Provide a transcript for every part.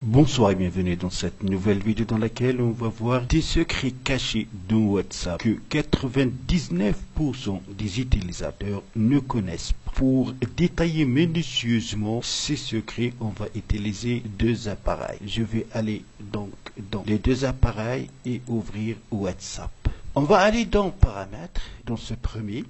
Bonsoir et bienvenue dans cette nouvelle vidéo dans laquelle on va voir des secrets cachés de WhatsApp que 99% des utilisateurs ne connaissent pas. Pour détailler minutieusement ces secrets, on va utiliser deux appareils. Je vais aller donc dans les deux appareils et ouvrir WhatsApp. On va aller dans Paramètres, dans ce premier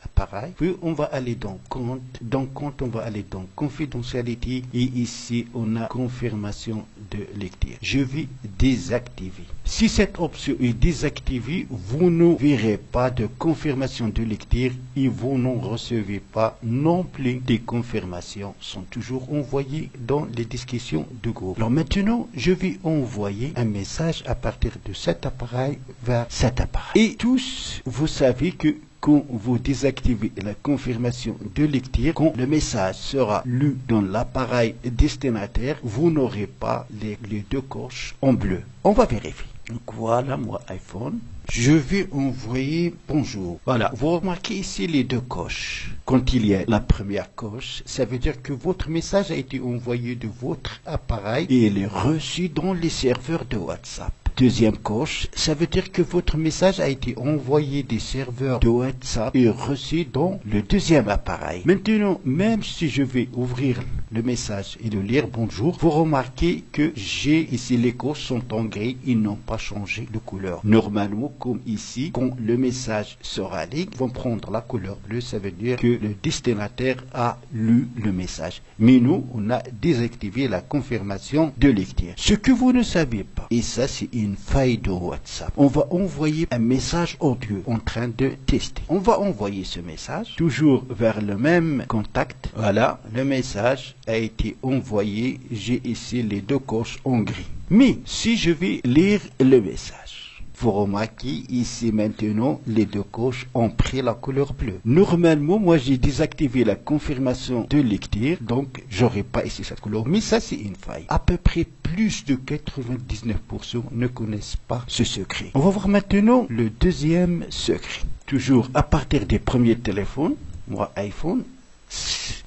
appareil, puis on va aller dans Compte. Dans Compte, on va aller dans Confidentialité et ici on a Confirmation de lecture. Je vais désactiver. Si cette option est désactivée, vous ne verrez pas de confirmation de lecture et vous ne recevez pas non plus des confirmations sont toujours envoyées dans les discussions de groupe. Alors maintenant, je vais envoyer un message à partir de cet appareil vers cet appareil. Et tous, vous savez que quand vous désactivez la confirmation de lecture, quand le message sera lu dans l'appareil destinataire, vous n'aurez pas les deux coches en bleu. On va vérifier. Donc voilà, moi iPhone. Je vais envoyer bonjour. Voilà, vous remarquez ici les deux coches. Quand il y a la première coche, ça veut dire que votre message a été envoyé de votre appareil et il est reçu dans les serveurs de WhatsApp. Deuxième coche, ça veut dire que votre message a été envoyé des serveurs de WhatsApp et reçu dans le deuxième appareil. Maintenant, même si je vais ouvrir le message et le lire bonjour, vous remarquez que j'ai ici les coches sont en gris, ils n'ont pas changé de couleur. Normalement, comme ici, quand le message sera lu, ils vont prendre la couleur bleue, ça veut dire que le destinataire a lu le message. Mais nous, on a désactivé la confirmation de lecture. Ce que vous ne savez pas, et ça c'est une faille de WhatsApp. On va envoyer un message audio en train de tester. On va envoyer ce message toujours vers le même contact. Voilà, le message a été envoyé. J'ai ici les deux coches en gris. Mais si je vais lire le message, vous remarquez ici maintenant les deux coches ont pris la couleur bleue. Normalement, moi j'ai désactivé la confirmation de lecture, donc j'aurai pas ici cette couleur. Mais ça c'est une faille. À peu près plus de 99% ne connaissent pas ce secret. On va voir maintenant le deuxième secret. Toujours à partir des premiers téléphones, moi iPhone.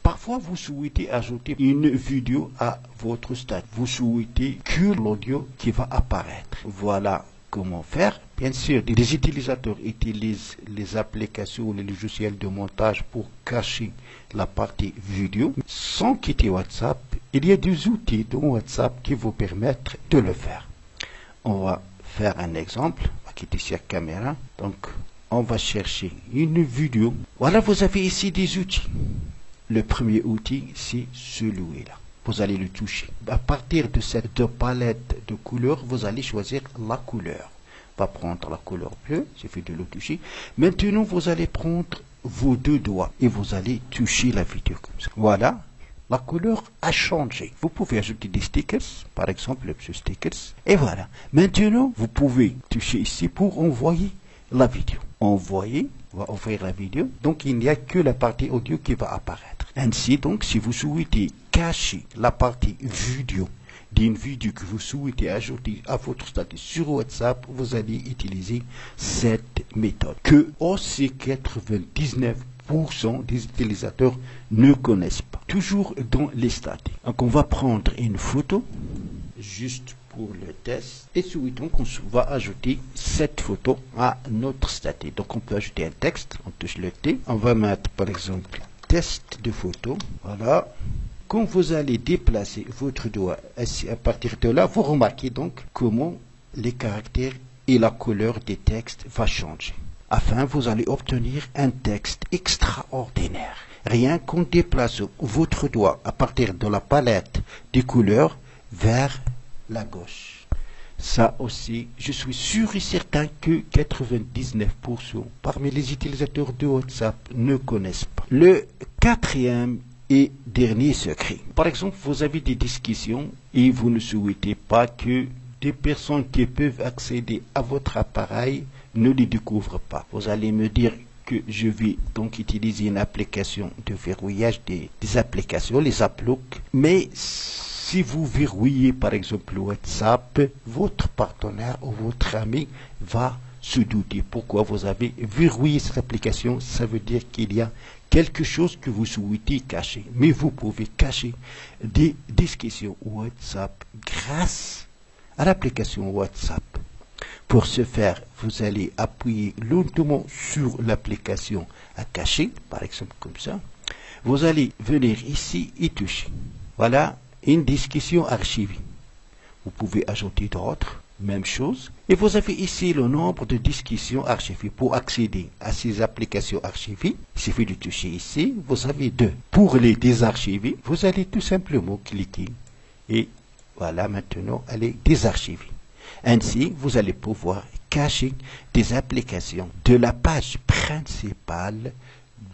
Parfois, vous souhaitez ajouter une vidéo à votre statut. Vous souhaitez que l'audio qui va apparaître. Voilà comment faire. Bien sûr, les utilisateurs utilisent les applications ou les logiciels de montage pour cacher la partie vidéo. Sans quitter WhatsApp, il y a des outils dans WhatsApp qui vous permettent de le faire. On va faire un exemple. On va quitter cette caméra. Donc, on va chercher une vidéo. Voilà, vous avez ici des outils. Le premier outil, c'est celui-là. Vous allez le toucher. À partir de cette palette de couleurs, vous allez choisir la couleur. On va prendre la couleur bleue, il suffit de le toucher. Maintenant, vous allez prendre vos deux doigts et vous allez toucher la vidéo comme ça. Voilà, la couleur a changé. Vous pouvez ajouter des stickers, par exemple, ce stickers. Et voilà. Maintenant, vous pouvez toucher ici pour envoyer la vidéo. Envoyer, on va ouvrir la vidéo. Donc, il n'y a que la partie audio qui va apparaître. Ainsi, donc, si vous souhaitez cacher la partie vidéo d'une vidéo que vous souhaitez ajouter à votre statut sur WhatsApp, vous allez utiliser cette méthode que aussi 99% des utilisateurs ne connaissent pas. Toujours dans les statuts. Donc, on va prendre une photo juste pour le test et souhaitons qu'on va ajouter cette photo à notre statut. Donc, on peut ajouter un texte. On touche le T. On va mettre par exemple test de photo. Voilà. Quand vous allez déplacer votre doigt à partir de là, vous remarquez donc comment les caractères et la couleur des textes va changer. Afin, vous allez obtenir un texte extraordinaire. Rien qu'en déplaçant votre doigt à partir de la palette des couleurs vers la gauche. Ça aussi, je suis sûr et certain que 99% parmi les utilisateurs de WhatsApp ne connaissent pas. Le quatrième et dernier secret. Par exemple, vous avez des discussions et vous ne souhaitez pas que des personnes qui peuvent accéder à votre appareil ne les découvrent pas. Vous allez me dire que je vais donc utiliser une application de verrouillage des applications, les applooks, mais si vous verrouillez par exemple WhatsApp, votre partenaire ou votre ami va se douter. Pourquoi vous avez verrouillé cette application? Ça veut dire qu'il y a quelque chose que vous souhaitez cacher. Mais vous pouvez cacher des discussions WhatsApp grâce à l'application WhatsApp. Pour ce faire, vous allez appuyer lentement sur l'application à cacher, par exemple comme ça. Vous allez venir ici et toucher. Voilà une discussion archivée. Vous pouvez ajouter d'autres, même chose. Et vous avez ici le nombre de discussions archivées. Pour accéder à ces applications archivées, il suffit de toucher ici. Vous avez 2. Pour les désarchiver, vous allez tout simplement cliquer. Et voilà, maintenant, elle est désarchivée. Ainsi, vous allez pouvoir cacher des applications de la page principale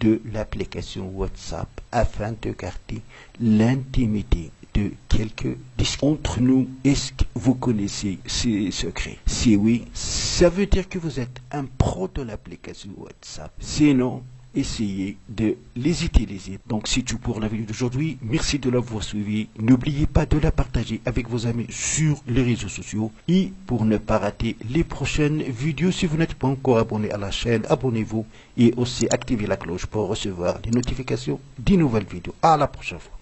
de l'application WhatsApp afin de garder l'intimité de quelques disques. Entre nous, est-ce que vous connaissez ces secrets? Si oui, ça veut dire que vous êtes un pro de l'application WhatsApp. Sinon, essayez de les utiliser. Donc c'est tout pour la vidéo d'aujourd'hui. Merci de l'avoir suivi. N'oubliez pas de la partager avec vos amis sur les réseaux sociaux. Et pour ne pas rater les prochaines vidéos, si vous n'êtes pas encore abonné à la chaîne, abonnez-vous et aussi activez la cloche pour recevoir les notifications des nouvelles vidéos. À la prochaine fois.